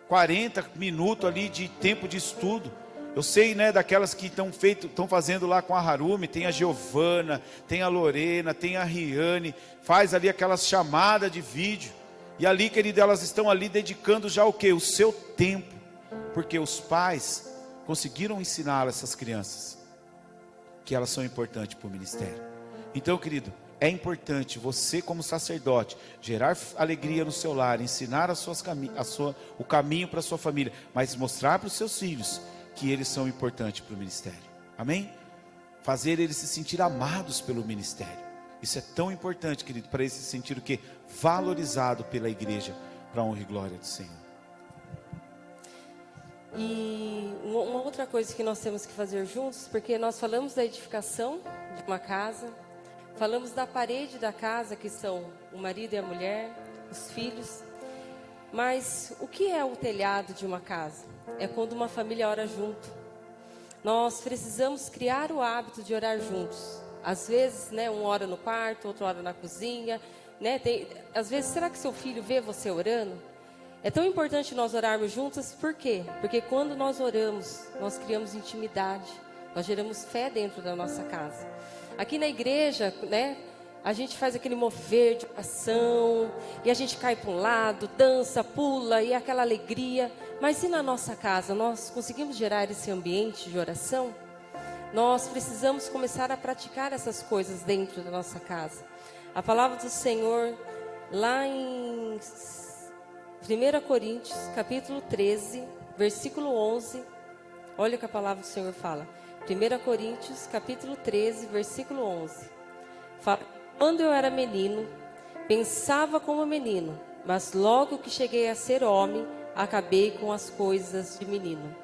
40 minutos ali de tempo de estudo. Eu sei, né, daquelas que estão fazendo lá com a Harumi, tem a Giovana, tem a Lorena, tem a Riane, faz ali aquelas chamadas de vídeo, e ali, querido, elas estão ali dedicando já o quê? O seu tempo, porque os pais conseguiram ensinar essas crianças que elas são importantes para o ministério. Então, querido, é importante você como sacerdote gerar alegria no seu lar, ensinar o caminho para a sua família, mas mostrar para os seus filhos que eles são importantes para o ministério. Amém? Fazer eles se sentir amados pelo ministério. Isso é tão importante, querido, para eles se sentir o quê? Valorizado pela igreja, para a honra e glória do Senhor. E uma outra coisa que nós temos que fazer juntos, porque nós falamos da edificação de uma casa, falamos da parede da casa, que são o marido e a mulher, os filhos. Mas o que é o telhado de uma casa? É quando uma família ora junto. Nós precisamos criar o hábito de orar juntos. Às vezes, né, um ora no quarto, outro ora na cozinha, né? Às vezes, será que seu filho vê você orando? É tão importante nós orarmos juntos, por quê? Porque quando nós oramos, nós criamos intimidade, nós geramos fé dentro da nossa casa. Aqui na igreja, né, a gente faz aquele mover de oração, e a gente cai para um lado, dança, pula, e aquela alegria. Mas e na nossa casa, nós conseguimos gerar esse ambiente de oração? Nós precisamos começar a praticar essas coisas dentro da nossa casa. A palavra do Senhor, lá em 1 Coríntios, capítulo 13, versículo 11, olha o que a palavra do Senhor fala. 1 Coríntios, capítulo 13, versículo 11. Fala: quando eu era menino, pensava como menino, mas logo que cheguei a ser homem, acabei com as coisas de menino.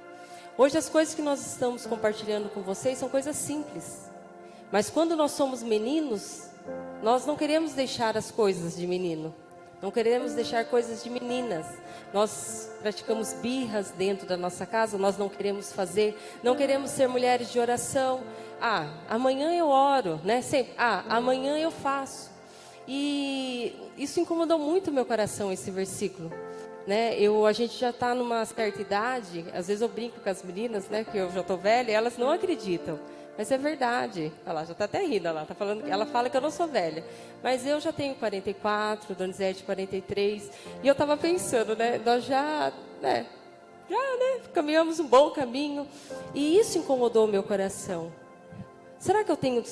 Hoje as coisas que nós estamos compartilhando com vocês são coisas simples. Mas quando nós somos meninos, nós não queremos deixar as coisas de menino. Não queremos deixar coisas de meninas. Nós praticamos birras dentro da nossa casa, nós não queremos fazer, não queremos ser mulheres de oração. Amanhã eu oro, né? Sempre, amanhã eu faço. E isso incomodou muito o meu coração, esse versículo, né? A gente já está numa certa idade, às vezes eu brinco com as meninas, né? Que eu já estou velha, e elas não acreditam. Mas é verdade. Olha lá, já está até rindo, ela fala que eu não sou velha. Mas eu já tenho 44, Donizete 43. E eu estava pensando, né? Nós já caminhamos um bom caminho. E isso incomodou o meu coração. Será que eu tenho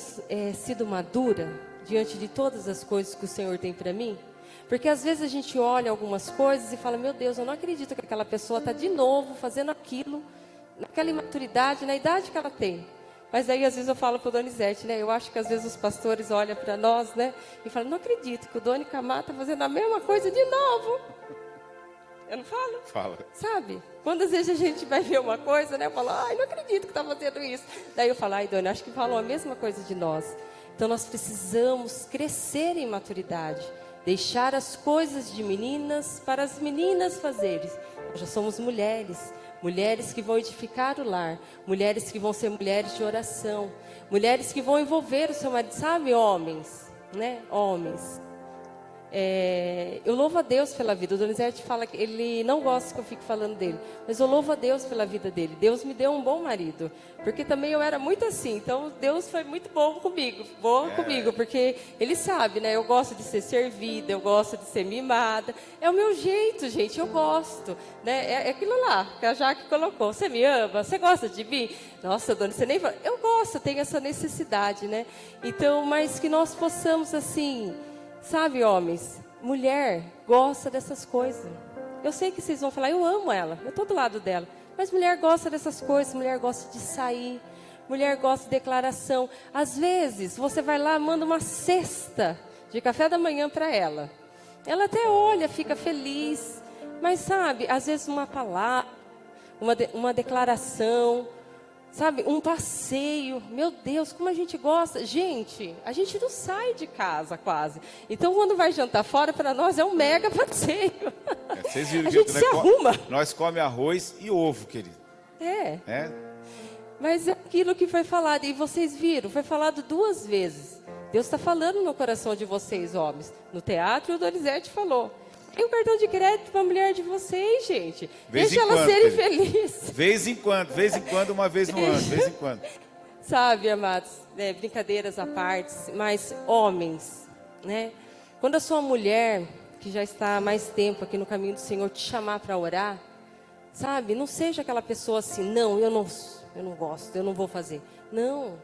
sido madura diante de todas as coisas que o Senhor tem para mim? Porque às vezes a gente olha algumas coisas e fala: meu Deus, eu não acredito que aquela pessoa está de novo fazendo aquilo, naquela imaturidade, na idade que ela tem. Mas aí às vezes eu falo para o Donizete, né? Eu acho que às vezes os pastores olham para nós, né? E falam: não acredito que o Doni Camar está fazendo a mesma coisa de novo. Eu não falo? Fala. Sabe? Quando às vezes a gente vai ver uma coisa, né? Eu falo: não acredito que está fazendo isso. Daí eu falo: Doni, acho que falam a mesma coisa de nós. Então nós precisamos crescer em maturidade. Deixar as coisas de meninas para as meninas fazerem. Nós já somos mulheres. mulheres que vão edificar o lar, mulheres que vão ser mulheres de oração, mulheres que vão envolver o seu marido, sabe, homens, né? Homens. Eu louvo a Deus pela vida. O Donizete fala que ele não gosta que eu fique falando dele, mas eu louvo a Deus pela vida dele. Deus me deu um bom marido, porque também eu era muito assim. Então Deus foi muito bom comigo, porque Ele sabe, né? Eu gosto de ser servida, eu gosto de ser mimada. É o meu jeito, gente. Eu gosto, né? É aquilo lá que a Jaque colocou. Você me ama? Você gosta de mim? Nossa, Dona, você nem fala. Eu gosto, eu tenho essa necessidade, né? Então, mas que nós possamos assim. Sabe, homens, mulher gosta dessas coisas. Eu sei que vocês vão falar, eu amo ela, eu estou do lado dela. Mas mulher gosta dessas coisas, mulher gosta de sair, mulher gosta de declaração. Às vezes, você vai lá, manda uma cesta de café da manhã para ela. Ela até olha, fica feliz. Mas sabe, às vezes uma palavra, uma declaração... Sabe, um passeio, meu Deus, como a gente gosta. Gente, a gente não sai de casa quase. Então, quando vai jantar fora, para nós é um mega passeio. Vocês viram a gente se arruma. Nós comemos arroz e ovo, querido. Mas é aquilo que foi falado, e vocês viram, foi falado 2 vezes. Deus está falando no coração de vocês, homens. No teatro, o Donizete falou. E o cartão de crédito para a mulher de vocês, gente. Deixa elas serem felizes. Vez em quando, uma vez no ano, vez em quando. Sabe, amados, brincadeiras à parte, mas homens, né? Quando a sua mulher, que já está há mais tempo aqui no caminho do Senhor, te chamar para orar, sabe? Não seja aquela pessoa assim, não, eu não gosto, eu não vou fazer. Não,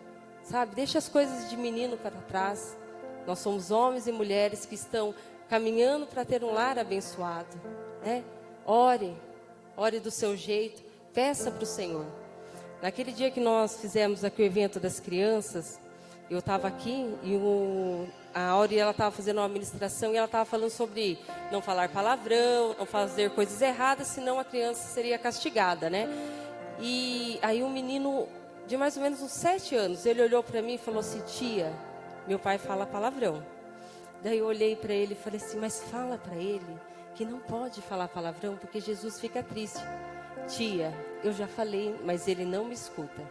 sabe? Deixa as coisas de menino para trás. Nós somos homens e mulheres que estão caminhando para ter um lar abençoado, né? Ore do seu jeito, peça para o Senhor. Naquele dia que nós fizemos aqui o evento das crianças, eu estava aqui e a Auri, ela estava fazendo uma ministração e ela estava falando sobre não falar palavrão, não fazer coisas erradas, senão a criança seria castigada, né? E aí um menino de mais ou menos uns 7 anos, ele olhou para mim e falou assim, tia, meu pai fala palavrão. Daí eu olhei para ele e falei assim, mas fala para ele que não pode falar palavrão porque Jesus fica triste. Tia, eu já falei, mas ele não me escuta.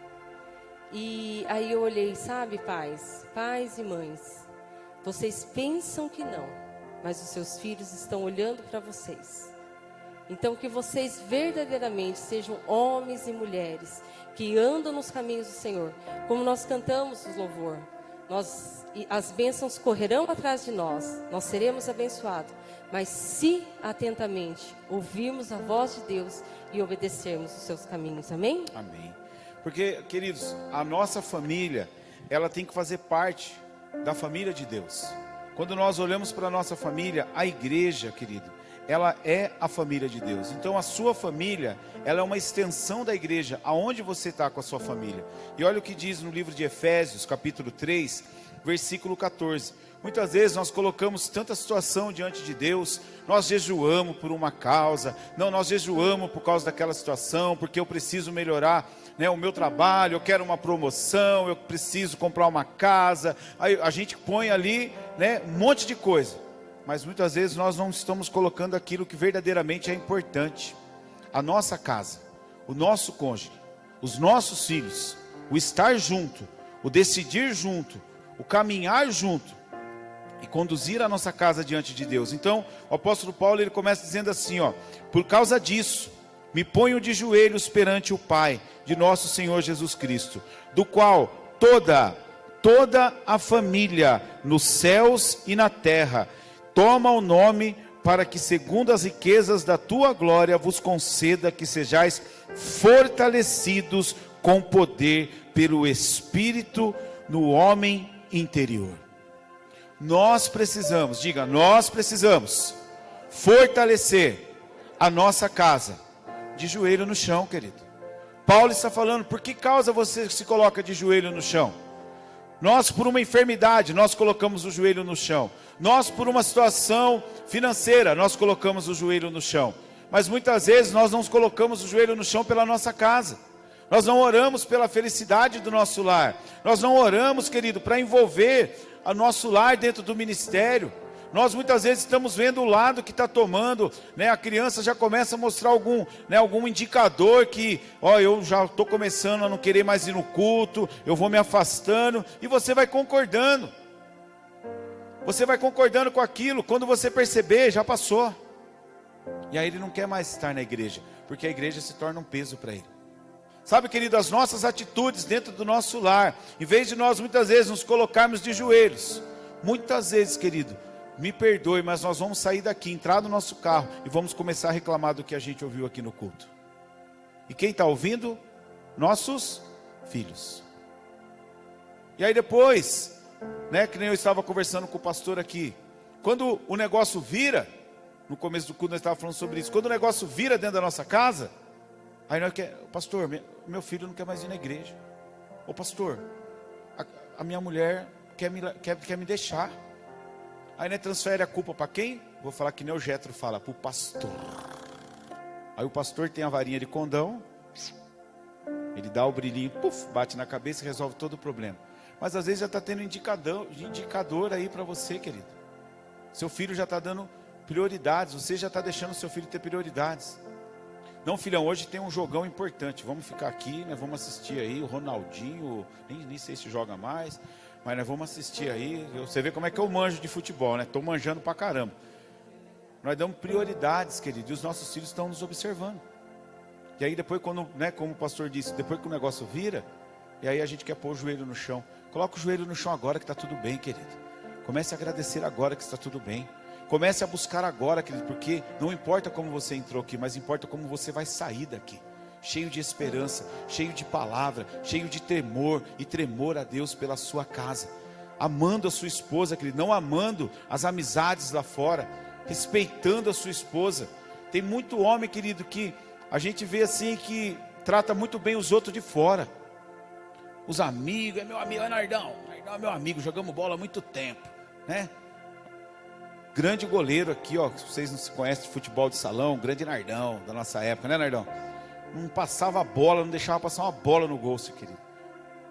E aí eu olhei, sabe, pais e mães, vocês pensam que não, mas os seus filhos estão olhando para vocês. Então que vocês verdadeiramente sejam homens e mulheres que andam nos caminhos do Senhor, como nós cantamos o louvor. As bênçãos correrão atrás de nós seremos abençoados, mas se atentamente ouvirmos a voz de Deus e obedecermos os seus caminhos, amém? Amém. Porque, queridos, a nossa família, ela tem que fazer parte da família de Deus. Quando nós olhamos para a nossa família, a igreja, querido, ela é a família de Deus. Então a sua família, ela é uma extensão da igreja, aonde você está com a sua família. E olha o que diz no livro de Efésios, capítulo 3, versículo 14. Muitas vezes nós colocamos tanta situação diante de Deus, nós jejuamos por uma causa, nós jejuamos por causa daquela situação, porque eu preciso melhorar, né, o meu trabalho, eu quero uma promoção, eu preciso comprar uma casa, aí a gente põe ali, né, um monte de coisa, mas muitas vezes nós não estamos colocando aquilo que verdadeiramente é importante, a nossa casa, o nosso cônjuge, os nossos filhos, o estar junto, o decidir junto, o caminhar junto, e conduzir a nossa casa diante de Deus. Então, o apóstolo Paulo, ele começa dizendo assim, ó, por causa disso, me ponho de joelhos perante o Pai de nosso Senhor Jesus Cristo, do qual toda a família nos céus e na terra toma o nome, para que segundo as riquezas da tua glória vos conceda que sejais fortalecidos com poder pelo Espírito no homem interior. Nós precisamos, diga, nós precisamos fortalecer a nossa casa de joelho no chão, querido. Paulo está falando, por que causa você se coloca de joelho no chão? Nós, por uma enfermidade, nós colocamos o joelho no chão. Nós, por uma situação financeira, nós colocamos o joelho no chão. Mas muitas vezes nós não colocamos o joelho no chão pela nossa casa. Nós não oramos pela felicidade do nosso lar. Nós não oramos, querido, para envolver o nosso lar dentro do ministério. Nós muitas vezes estamos vendo o lado que está tomando, né? A criança já começa a mostrar algum indicador que, eu já estou começando a não querer mais ir no culto, eu vou me afastando, e você vai concordando. Você vai concordando com aquilo, quando você perceber, já passou. E aí ele não quer mais estar na igreja, porque a igreja se torna um peso para ele. Sabe, querido, as nossas atitudes dentro do nosso lar, em vez de nós muitas vezes nos colocarmos de joelhos, muitas vezes, querido, me perdoe, mas nós vamos sair daqui, entrar no nosso carro e vamos começar a reclamar do que a gente ouviu aqui no culto. E quem está ouvindo? Nossos filhos. E aí depois, né, que nem eu estava conversando com o pastor aqui, quando o negócio vira, no começo do culto nós estávamos falando sobre isso, quando o negócio vira dentro da nossa casa, aí nós pastor, meu filho não quer mais ir na igreja. Ô pastor, a minha mulher quer me deixar. Aí nós transfere a culpa para quem? Vou falar que nem o Jetro fala, para o pastor. Aí o pastor tem a varinha de condão, ele dá o brilhinho, puf, bate na cabeça e resolve todo o problema. Mas às vezes já está tendo indicador aí para você, querido. Seu filho já está dando prioridades, você já está deixando seu filho ter prioridades. Não, filhão, hoje tem um jogão importante, vamos ficar aqui, né, vamos assistir aí, o Ronaldinho, nem sei se joga mais, mas nós vamos assistir aí, você vê como é que eu manjo de futebol, né, estou manjando pra caramba. Nós damos prioridades, querido, e os nossos filhos estão nos observando. E aí depois, quando, né, como o pastor disse, depois que o negócio vira, e aí a gente quer pôr o joelho no chão. Coloca o joelho no chão agora que está tudo bem, querido. Comece a agradecer agora que está tudo bem. Comece a buscar agora, querido, porque não importa como você entrou aqui, mas importa como você vai sair daqui. Cheio de esperança, cheio de palavra, cheio de temor e tremor a Deus pela sua casa. Amando a sua esposa, querido, não amando as amizades lá fora, respeitando a sua esposa. Tem muito homem, querido, que a gente vê assim, que trata muito bem os outros de fora. Os amigos, é meu amigo, Nardão é meu amigo, jogamos bola há muito tempo, né? Grande goleiro aqui, ó, se vocês não se conhecem de futebol de salão, grande Nardão, da nossa época, né, Nardão? Não passava a bola, não deixava passar uma bola no gol, seu querido.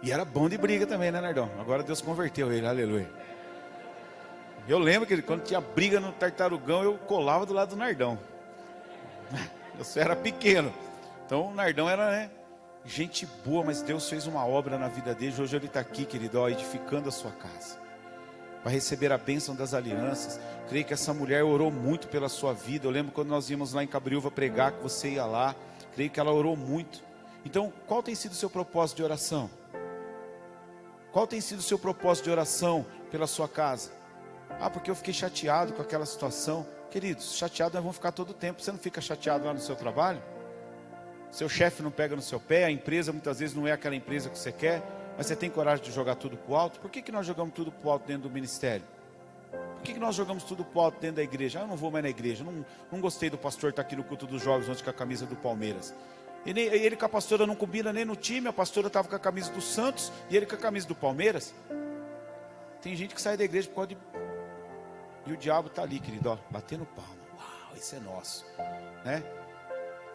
E era bom de briga também, né, Nardão? Agora Deus converteu ele, aleluia. Eu lembro que quando tinha briga no Tartarugão, eu colava do lado do Nardão. Eu só era pequeno. Então o Nardão era, né, gente boa, mas Deus fez uma obra na vida dele. Hoje ele está aqui, querido, ó, edificando a sua casa. Vai receber a bênção das alianças. Creio que essa mulher orou muito pela sua vida. Eu lembro quando nós íamos lá em Cabriúva pregar, que você ia lá. Creio que ela orou muito. Então, qual tem sido o seu propósito de oração? Qual tem sido o seu propósito de oração pela sua casa? Ah, porque eu fiquei chateado com aquela situação. Queridos, chateado nós vamos ficar todo o tempo. Você não fica chateado lá no seu trabalho? Seu chefe não pega no seu pé, a empresa muitas vezes não é aquela empresa que você quer, mas você tem coragem de jogar tudo para o alto? Por que nós jogamos tudo para o alto dentro do ministério? Por que nós jogamos tudo para o alto dentro da igreja? Eu não vou mais na igreja, não gostei do pastor estar aqui no culto dos jovens ontem com a camisa do Palmeiras. Ele com a pastora não combina nem no time, a pastora estava com a camisa do Santos e ele com a camisa do Palmeiras. Tem gente que sai da igreja por causa de... E o diabo está ali, querido, ó, batendo palma. Uau, isso é nosso, né?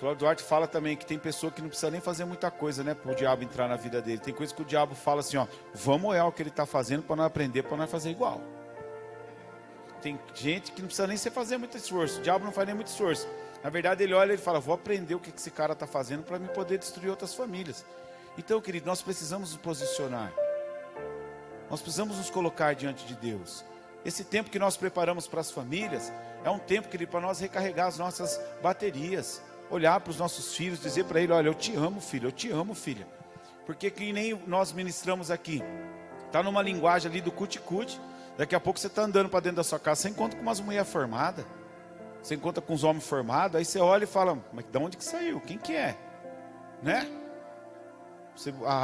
Cláudio Duarte fala também que tem pessoa que não precisa nem fazer muita coisa, né, para o diabo entrar na vida dele. Tem coisa que o diabo fala assim, ó, vamos olhar o que ele está fazendo para nós aprender, para nós fazer igual. Tem gente que não precisa nem fazer muito esforço, o diabo não faz nem muito esforço. Na verdade ele olha e fala, vou aprender o que esse cara está fazendo para me poder destruir outras famílias. Então, querido, nós precisamos nos posicionar. Nós precisamos nos colocar diante de Deus. Esse tempo que nós preparamos para as famílias é um tempo, querido, para nós recarregar as nossas baterias. Olhar para os nossos filhos, dizer para ele, olha, eu te amo, filho, eu te amo, filha. Porque que nem nós ministramos aqui, está numa linguagem ali do cuti-cuti. Daqui a pouco você está andando para dentro da sua casa, você encontra com umas mulheres formadas, você encontra com os homens formados, aí você olha e fala, mas de onde que saiu? Quem que é? Né?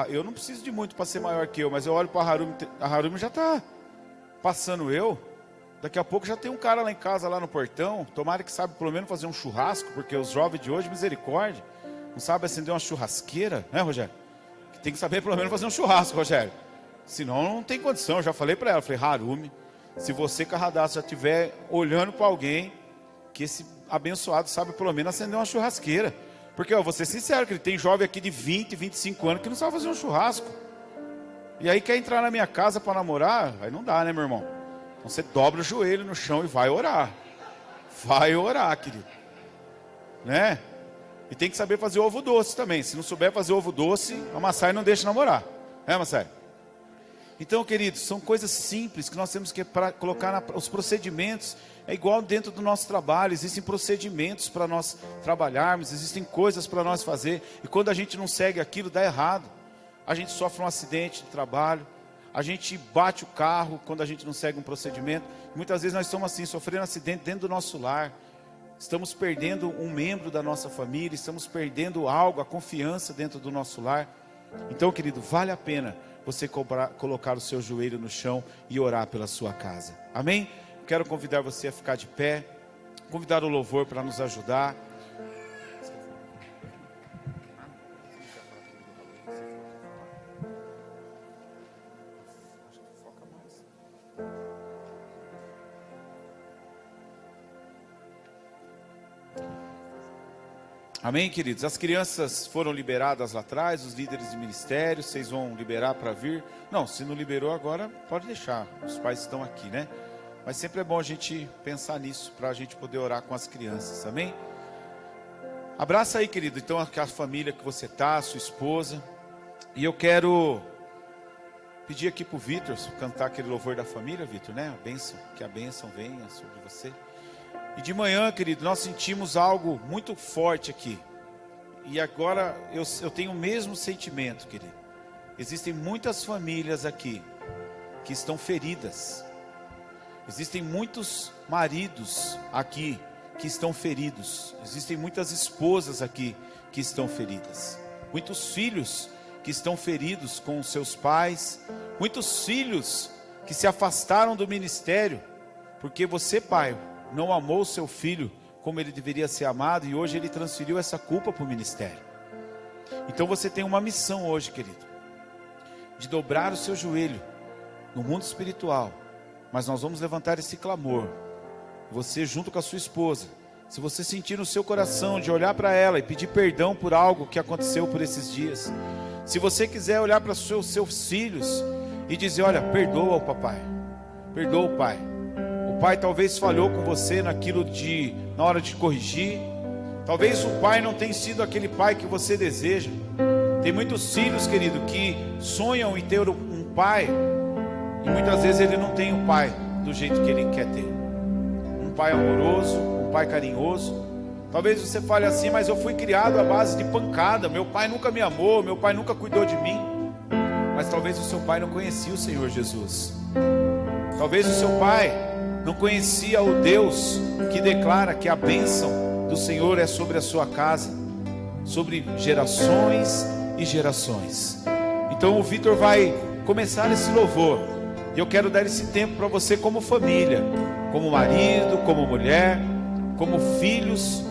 Eu não preciso de muito para ser maior que eu, mas eu olho para a Harumi já está passando eu. Daqui a pouco já tem um cara lá em casa, lá no portão. Tomara que sabe pelo menos fazer um churrasco, porque os jovens de hoje, misericórdia, não sabe acender uma churrasqueira, né, Rogério? Tem que saber pelo menos fazer um churrasco, Rogério. Senão não tem condição. Eu já falei para ela, falei, Harumi, se você, Carradaço, já estiver olhando para alguém, que esse abençoado sabe pelo menos acender uma churrasqueira. Porque, ó, vou ser sincero, que ele tem jovem aqui de 20, 25 anos que não sabe fazer um churrasco. E aí quer entrar na minha casa para namorar? Aí não dá, né, meu irmão? Então você dobra o joelho no chão e vai orar. Vai orar, querido. Né? E tem que saber fazer ovo doce também. Se não souber fazer ovo doce, a Massai não deixa namorar. É, Massai? Então, queridos, são coisas simples que nós temos que colocar os procedimentos. É igual dentro do nosso trabalho, existem procedimentos para nós trabalharmos, existem coisas para nós fazer. E quando a gente não segue aquilo, dá errado. A gente sofre um acidente de trabalho, a gente bate o carro quando a gente não segue um procedimento. Muitas vezes nós estamos assim, sofrendo acidente dentro do nosso lar. Estamos perdendo um membro da nossa família, estamos perdendo algo, a confiança dentro do nosso lar. Então, querido, vale a pena você colocar o seu joelho no chão e orar pela sua casa. Amém? Quero convidar você a ficar de pé, convidar o louvor para nos ajudar. Amém, queridos? As crianças foram liberadas lá atrás, os líderes de ministério, vocês vão liberar para vir? Não, se não liberou agora, pode deixar, os pais estão aqui, né? Mas sempre é bom a gente pensar nisso, para a gente poder orar com as crianças, amém? Abraça aí, querido, então a família que você está, a sua esposa. E eu quero pedir aqui para o Vitor cantar aquele louvor da família, Vitor, né? A bênção, que a bênção venha sobre você. E de manhã, querido, nós sentimos algo muito forte aqui. E agora eu tenho o mesmo sentimento, querido. Existem muitas famílias aqui que estão feridas. Existem muitos maridos aqui que estão feridos. Existem muitas esposas aqui que estão feridas. Muitos filhos que estão feridos com os seus pais. Muitos filhos que se afastaram do ministério. Porque você, pai, não amou o seu filho como ele deveria ser amado, e hoje ele transferiu essa culpa para o ministério. Então você tem uma missão hoje, querido, de dobrar o seu joelho no mundo espiritual. Mas nós vamos levantar esse clamor, você junto com a sua esposa. Se você sentir no seu coração de olhar para ela e pedir perdão por algo que aconteceu por esses dias, se você quiser olhar para os seus filhos e dizer, olha, perdoa o papai, perdoa o pai. O pai talvez falhou com você na hora de corrigir. Talvez o pai não tenha sido aquele pai que você deseja. Tem muitos filhos, querido, que sonham em ter um pai, e muitas vezes ele não tem um pai do jeito que ele quer ter. Um pai amoroso, um pai carinhoso. Talvez você fale assim, mas eu fui criado à base de pancada, meu pai nunca me amou, meu pai nunca cuidou de mim. Mas talvez o seu pai não conhecia o Senhor Jesus. Talvez o seu pai não conhecia o Deus que declara que a bênção do Senhor é sobre a sua casa, sobre gerações e gerações. Então o Vitor vai começar esse louvor, e eu quero dar esse tempo para você como família, como marido, como mulher, como filhos,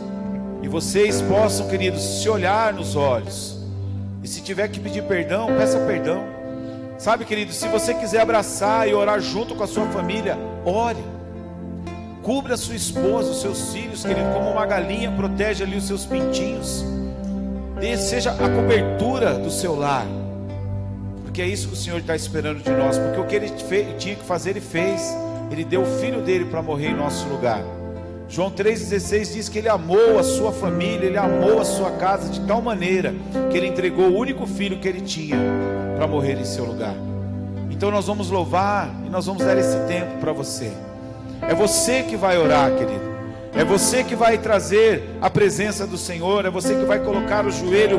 e vocês possam, queridos, se olhar nos olhos, e se tiver que pedir perdão, peça perdão. Sabe, querido, se você quiser abraçar e orar junto com a sua família, ore. Cubra a sua esposa, os seus filhos, querido, como uma galinha protege ali os seus pintinhos. Seja a cobertura do seu lar, porque é isso que o Senhor está esperando de nós. Porque o que Ele tinha que fazer, Ele fez. Ele deu o Filho dele para morrer em nosso lugar. João 3,16 diz que Ele amou a sua família, Ele amou a sua casa de tal maneira que Ele entregou o único Filho que Ele tinha para morrer em seu lugar. Então nós vamos louvar e nós vamos dar esse tempo para você. É você que vai orar, querido. É você que vai trazer a presença do Senhor. É você que vai colocar o joelho